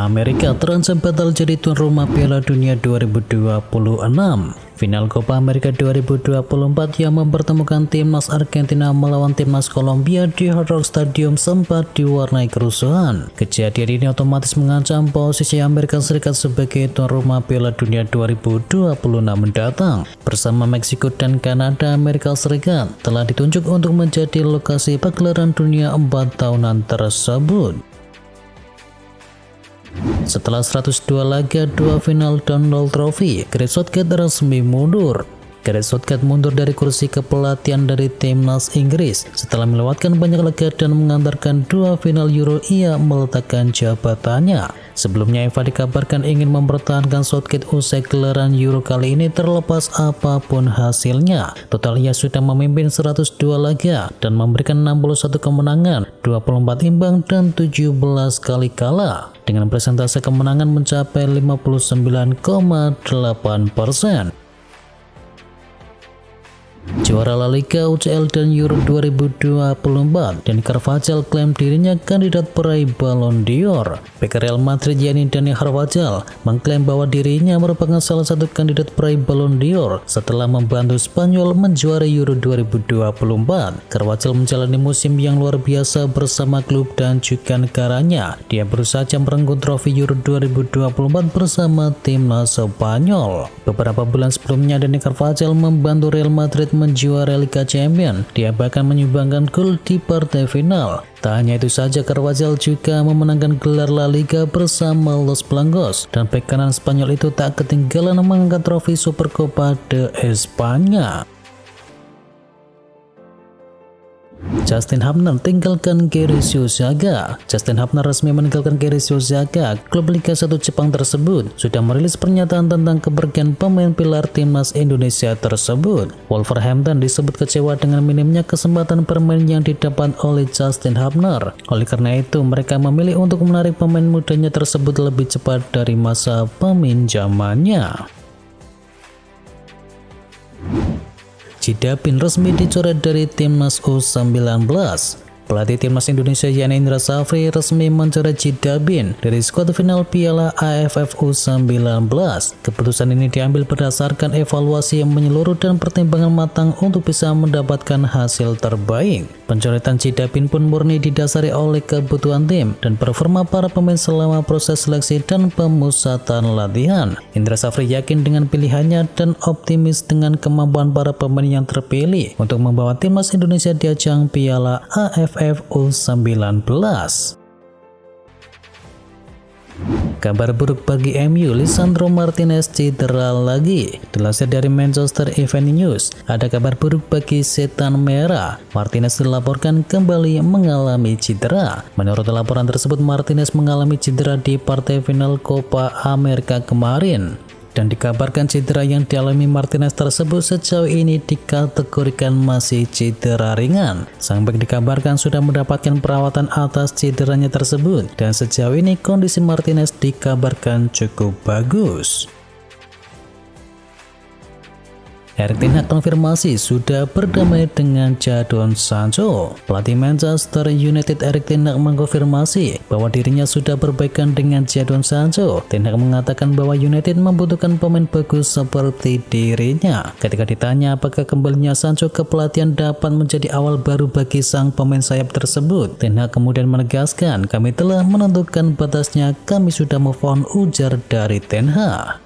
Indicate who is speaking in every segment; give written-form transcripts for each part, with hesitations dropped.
Speaker 1: Amerika terancam batal jadi tuan rumah Piala Dunia 2026. Final Copa America 2024 yang mempertemukan timnas Argentina melawan timnas Kolombia di Hard Rock Stadium sempat diwarnai kerusuhan. Kejadian ini otomatis mengancam posisi Amerika Serikat sebagai tuan rumah Piala Dunia 2026 mendatang. Bersama Meksiko dan Kanada, Amerika Serikat telah ditunjuk untuk menjadi lokasi pagelaran dunia 4 tahunan tersebut. Setelah 102 laga 2 final Donald Trophy, Gareth Southgate resmi mundur. Gareth Southgate mundur dari kursi kepelatihan dari timnas Inggris. Setelah melewatkan banyak laga dan mengantarkan 2 final Euro, ia meletakkan jabatannya. Sebelumnya Eva dikabarkan ingin mempertahankan Southgate usai gelaran Euro kali ini terlepas apapun hasilnya. Total ia sudah memimpin 102 laga dan memberikan 61 kemenangan, 24 imbang dan 17 kali kalah. Dengan persentase kemenangan mencapai 59,8%. Juara La Liga, UCL dan Euro 2024, Dani Carvajal klaim dirinya kandidat peraih Ballon d'Or. Bek Real Madrid yakni Dani Carvajal mengklaim bahwa dirinya merupakan salah satu kandidat peraih Ballon d'Or setelah membantu Spanyol menjuarai Euro 2024. Carvajal menjalani musim yang luar biasa bersama klub dan juga negaranya. Dia baru saja merengkuh trofi Euro 2024 bersama timnas Spanyol. Beberapa bulan sebelumnya Dani Carvajal membantu Real Madrid menjuarai Liga Champions. Dia bahkan menyumbangkan gol di partai final. Tak hanya itu saja, Carvajal juga memenangkan gelar La Liga bersama Los Blancos, dan bek kanan Spanyol itu tak ketinggalan mengangkat trofi Supercopa de España. Justin Hubner tinggalkan Gersio Saga. Justin Hubner resmi meninggalkan Gersio Saga. Klub Liga 1 Jepang tersebut sudah merilis pernyataan tentang kepergian pemain pilar timnas Indonesia tersebut. Wolverhampton disebut kecewa dengan minimnya kesempatan bermain yang didapat oleh Justin Hubner. Oleh karena itu, mereka memilih untuk menarik pemain mudanya tersebut lebih cepat dari masa peminjamannya. Cidapin resmi dicoret dari timnas U19. Pelatih timnas Indonesia yakni Indra Safri resmi mencoret Cidapin dari skuad final Piala AFF U19. Keputusan ini diambil berdasarkan evaluasi yang menyeluruh dan pertimbangan matang untuk bisa mendapatkan hasil terbaik. Pencoretan Cidapin pun murni didasari oleh kebutuhan tim dan performa para pemain selama proses seleksi dan pemusatan latihan. Indra Safri yakin dengan pilihannya dan optimis dengan kemampuan para pemain yang terpilih untuk membawa timnas Indonesia di ajang Piala AFF U19. Kabar buruk bagi MU, Lisandro Martinez cedera lagi. Dilansir dari Manchester Evening News, ada kabar buruk bagi Setan Merah. Martinez dilaporkan kembali mengalami cedera. Menurut laporan tersebut, Martinez mengalami cedera di partai final Copa America kemarin. Dan dikabarkan cedera yang dialami Martinez tersebut sejauh ini dikategorikan masih cedera ringan. Sang bek dikabarkan sudah mendapatkan perawatan atas cederanya tersebut, dan sejauh ini kondisi Martinez dikabarkan cukup bagus. Erik ten Hag konfirmasi sudah berdamai dengan Jadon Sancho. Pelatih Manchester United Erik ten Hag mengkonfirmasi bahwa dirinya sudah berbaikan dengan Jadon Sancho. Ten Hag mengatakan bahwa United membutuhkan pemain bagus seperti dirinya. Ketika ditanya apakah kembalinya Sancho ke pelatihan dapat menjadi awal baru bagi sang pemain sayap tersebut, Ten Hag kemudian menegaskan, "Kami telah menentukan batasnya, kami sudah move on," ujar dari Ten Hag.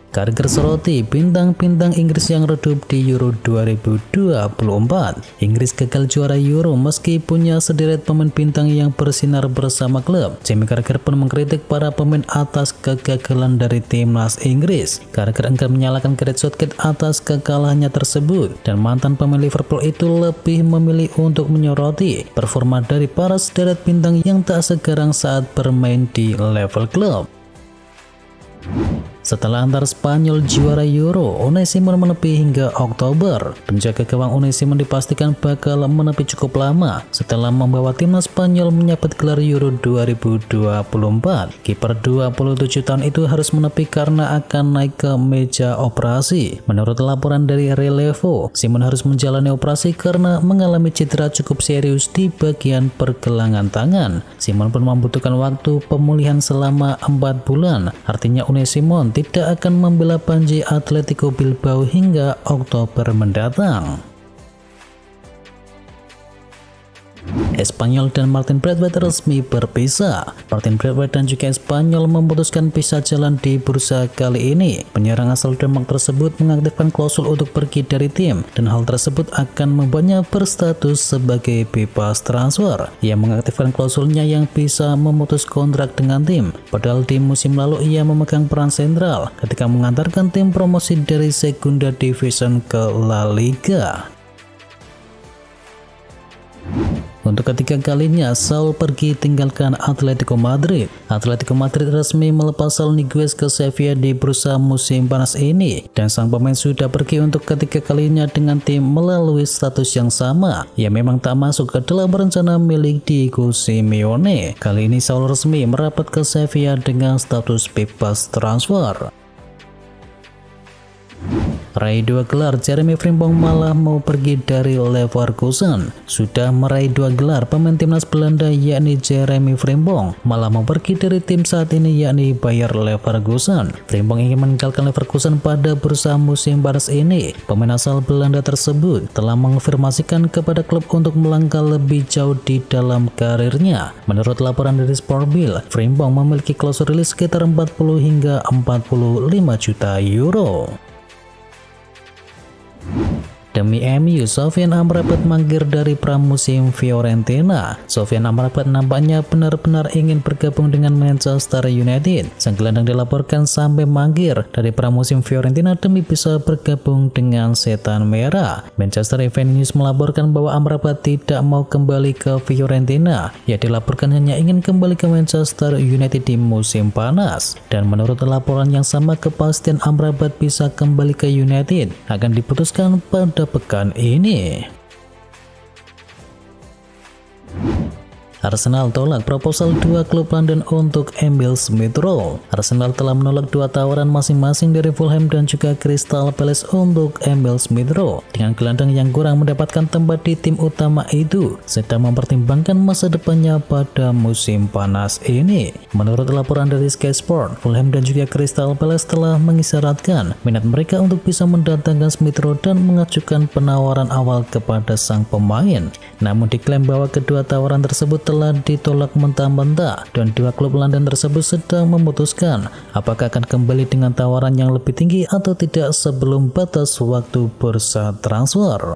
Speaker 1: Carragher soroti bintang-bintang Inggris yang redup di Euro 2024. Inggris gagal juara Euro meski punya sederet pemain bintang yang bersinar bersama klub. Jamie Carragher pun mengkritik para pemain atas kegagalan dari timnas Inggris. Carragher enggan menyalahkan Gareth Southgate atas kekalahannya tersebut, dan mantan pemain Liverpool itu lebih memilih untuk menyoroti performa dari para sederet bintang yang tak segarang saat bermain di level klub. Setelah antar Spanyol juara Euro, Unai Simon menepi hingga Oktober. Penjaga gawang Unai Simon dipastikan bakal menepi cukup lama setelah membawa timnas Spanyol menyabet gelar Euro 2024. Kiper 27 tahun itu harus menepi karena akan naik ke meja operasi. Menurut laporan dari Relevo, Simon harus menjalani operasi karena mengalami cedera cukup serius di bagian pergelangan tangan. Simon pun membutuhkan waktu pemulihan selama 4 bulan. Artinya Unai Simon tidak akan membela Panji Atletico Bilbao hingga Oktober mendatang. Espanyol dan Martin Braithwaite resmi berpisah. Martin Braithwaite dan juga Espanyol memutuskan pisah jalan di bursa kali ini. Penyerang asal Denmark tersebut mengaktifkan klausul untuk pergi dari tim, dan hal tersebut akan membuatnya berstatus sebagai bebas transfer. Ia mengaktifkan klausulnya yang bisa memutus kontrak dengan tim, padahal di musim lalu ia memegang peran sentral ketika mengantarkan tim promosi dari Segunda Division ke La Liga. Untuk ketiga kalinya, Saul pergi tinggalkan Atletico Madrid. Atletico Madrid resmi melepas Saul Niguez ke Sevilla di bursa musim panas ini, dan sang pemain sudah pergi untuk ketiga kalinya dengan tim melalui status yang sama. Ia memang tak masuk ke dalam rencana milik Diego Simeone. Kali ini Saul resmi merapat ke Sevilla dengan status bebas transfer. Raih 2 gelar, Jeremy Frimpong malah mau pergi dari Leverkusen. Sudah meraih 2 gelar, pemain timnas Belanda yakni Jeremy Frimpong malah mau pergi dari tim saat ini yakni Bayer Leverkusen. Frimpong ingin meninggalkan Leverkusen pada bursa musim panas ini. Pemain asal Belanda tersebut telah mengonfirmasikan kepada klub untuk melangkah lebih jauh di dalam karirnya. Menurut laporan dari Sportbill, Frimpong memiliki klausul rilis sekitar 40 hingga 45 juta euro. Demi MU, Sofyan Amrabat mangkir dari pramusim Fiorentina. Sofyan Amrabat nampaknya benar-benar ingin bergabung dengan Manchester United. Sang gelandang dilaporkan sampai mangkir dari pramusim Fiorentina demi bisa bergabung dengan Setan Merah. Manchester Evening News melaporkan bahwa Amrabat tidak mau kembali ke Fiorentina. Ia dilaporkan hanya ingin kembali ke Manchester United di musim panas. Dan menurut laporan yang sama, kepastian Amrabat bisa kembali ke United akan diputuskan pada pekan ini. Arsenal tolak proposal 2 klub London untuk Emil Smith Rowe. Arsenal telah menolak 2 tawaran masing-masing dari Fulham dan juga Crystal Palace untuk Emil Smith Rowe. Dengan gelandang yang kurang mendapatkan tempat di tim utama itu, sedang mempertimbangkan masa depannya pada musim panas ini. Menurut laporan dari Sky Sport, Fulham dan juga Crystal Palace telah mengisyaratkan minat mereka untuk bisa mendatangkan Smith Rowe dan mengajukan penawaran awal kepada sang pemain. Namun diklaim bahwa kedua tawaran tersebut telah ditolak mentah-mentah, dan 2 klub London tersebut sedang memutuskan apakah akan kembali dengan tawaran yang lebih tinggi atau tidak sebelum batas waktu bursa transfer.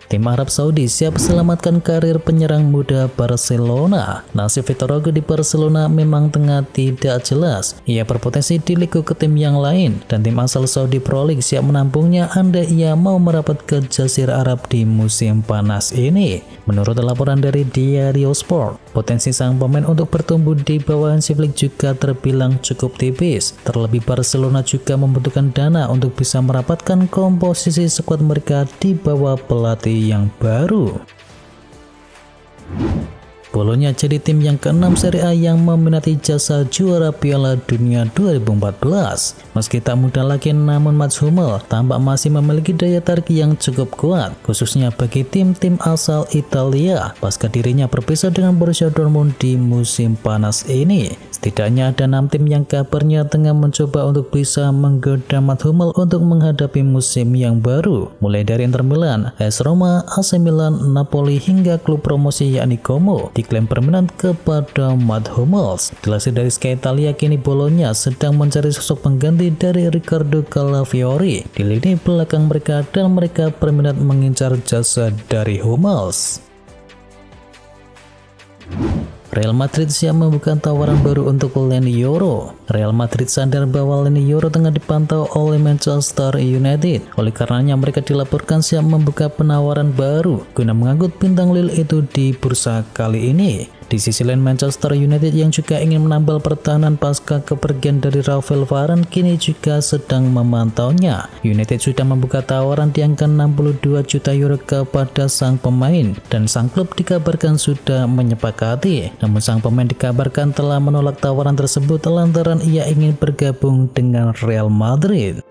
Speaker 1: Tim Arab Saudi siap selamatkan karir penyerang muda Barcelona. Nasib Vitor Roque di Barcelona memang tengah tidak jelas. Ia berpotensi diliku ke tim yang lain, dan tim asal Saudi Pro League siap menampungnya andai ia mau merapat ke Jazirah Arab di musim panas ini. Menurut laporan dari Diario Sport, potensi sang pemain untuk bertumbuh di bawah Hansi Flick juga terbilang cukup tipis. Terlebih Barcelona juga membutuhkan dana untuk bisa merapatkan komposisi skuad mereka di bawah pelatih yang baru. Bolonya jadi tim yang ke-6 Serie A yang meminati jasa juara Piala Dunia 2014. Meski tak muda lagi, namun Mats Hummels tampak masih memiliki daya tarik yang cukup kuat, khususnya bagi tim-tim asal Italia pasca dirinya berpisah dengan Borussia Dortmund di musim panas ini. Setidaknya ada 6 tim yang kabarnya tengah mencoba untuk bisa menggoda Mats Hummels untuk menghadapi musim yang baru, mulai dari Inter Milan, AS Roma, AC Milan, Napoli hingga klub promosi yakni Como diklaim berminat kepada Mats Hummels. Dilansir dari Sky Italia, kini Bolonya sedang mencari sosok pengganti dari Riccardo Calafiori di lini belakang mereka, dan mereka berminat mengincar jasa dari Hummels. Real Madrid siap membuka tawaran baru untuk Leny Yoro. Real Madrid sadar bahwa Leny Yoro tengah dipantau oleh Manchester United. Oleh karenanya mereka dilaporkan siap membuka penawaran baru guna mengangkut bintang Lille itu di bursa kali ini. Di sisi lain, Manchester United yang juga ingin menambal pertahanan pasca kepergian dari Rafael Varane kini juga sedang memantaunya. United sudah membuka tawaran di angka 62 juta euro kepada sang pemain dan sang klub dikabarkan sudah menyepakati. Namun sang pemain dikabarkan telah menolak tawaran tersebut lantaran ia ingin bergabung dengan Real Madrid.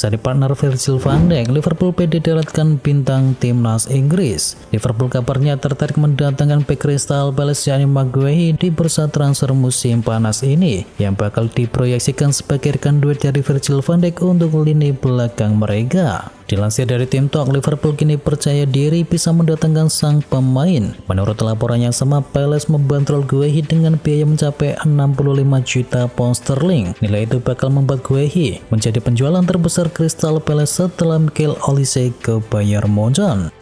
Speaker 1: Jadi partner Virgil van Dijk, Liverpool PD daratkan bintang timnas Inggris. Liverpool kabarnya tertarik mendatangkan bek Crystal Palace yakni Maguire di bursa transfer musim panas ini, yang bakal diproyeksikan sebagai rekan duet dari Virgil van Dijk untuk lini belakang mereka. Dilansir dari Tim Talk, Liverpool kini percaya diri bisa mendatangkan sang pemain. Menurut laporan yang sama, Palace membandrol Guehi dengan biaya mencapai 65 juta pound sterling. Nilai itu bakal membuat Guehi menjadi penjualan terbesar Crystal Palace setelah Mikel Olise ke Bayern Munchen.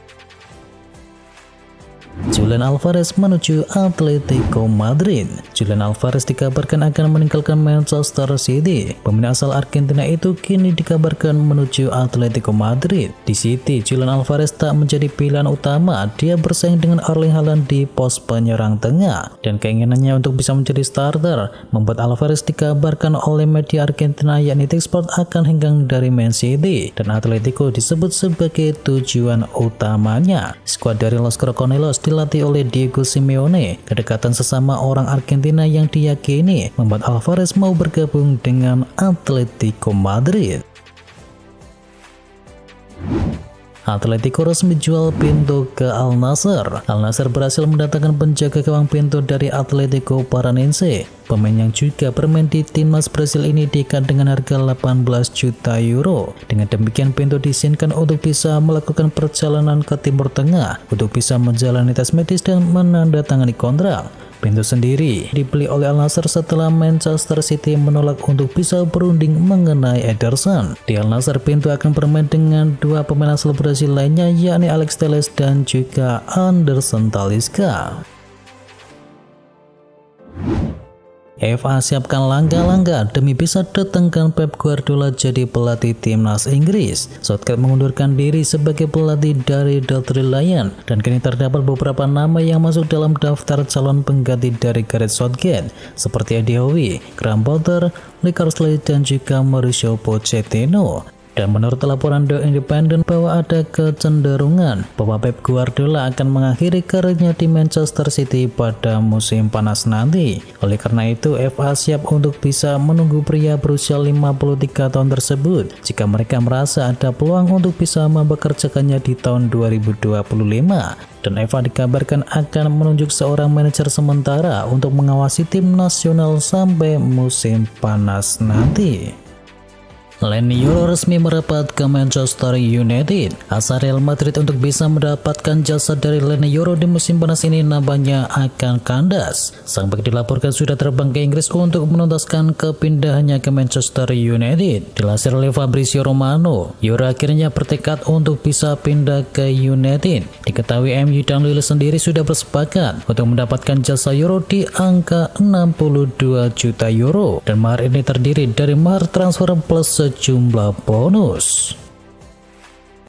Speaker 1: Julian Alvarez menuju Atletico Madrid. Julian Alvarez dikabarkan akan meninggalkan Manchester City. Pemain asal Argentina itu kini dikabarkan menuju Atletico Madrid. Di City, Julian Alvarez tak menjadi pilihan utama. Dia bersaing dengan Erling Haaland di pos penyerang tengah, dan keinginannya untuk bisa menjadi starter membuat Alvarez dikabarkan oleh media Argentina yakni Talksport akan hengkang dari Man City, dan Atletico disebut sebagai tujuan utamanya. Skuad dari Los Crocodilos dilatih oleh Diego Simeone. Kedekatan sesama orang Argentina yang diyakini membuat Alvarez mau bergabung dengan Atletico Madrid. Atletico resmi jual Pinto ke Al Nassr. Al Nassr berhasil mendatangkan penjaga gawang Pinto dari Atletico Paranense. Pemain yang juga bermain di timnas Brasil ini diikat dengan harga 18 juta euro. Dengan demikian, Pinto diizinkan untuk bisa melakukan perjalanan ke Timur Tengah untuk bisa menjalani tes medis dan menandatangani kontrak. Pinto sendiri dibeli oleh Al Nassr setelah Manchester City menolak untuk bisa berunding mengenai Ederson. Di Al Nassr, Pinto akan bermain dengan dua pemain asal Brasil lainnya yakni Alex Telles dan juga Anderson Talisca. FA siapkan langkah-langkah demi bisa datangkan Pep Guardiola jadi pelatih timnas Inggris. Southgate mengundurkan diri sebagai pelatih dari The Three Lions, dan kini terdapat beberapa nama yang masuk dalam daftar calon pengganti dari Gareth Southgate seperti Eddie Howe, Graham Potter, Lee Carsley, dan juga Mauricio Pochettino. Dan menurut laporan The Independent bahwa ada kecenderungan bahwa Pep Guardiola akan mengakhiri karirnya di Manchester City pada musim panas nanti. Oleh karena itu, FA siap untuk bisa menunggu pria berusia 53 tahun tersebut jika mereka merasa ada peluang untuk bisa mempekerjakannya di tahun 2025. Dan FA dikabarkan akan menunjuk seorang manajer sementara untuk mengawasi tim nasional sampai musim panas nanti. Leny Yoro resmi merapat ke Manchester United. Asa Real Madrid untuk bisa mendapatkan jasa dari Leny Yoro di musim panas ini nampaknya akan kandas. Sang bek dilaporkan sudah terbang ke Inggris untuk menuntaskan kepindahannya ke Manchester United. Dilansir oleh Fabrizio Romano, Yoro akhirnya bertekad untuk bisa pindah ke United. Diketahui MU dan Lille sendiri sudah bersepakat untuk mendapatkan jasa Yoro di angka 62 juta euro, dan mahar ini terdiri dari mahar transfer plus sejumlah bonus.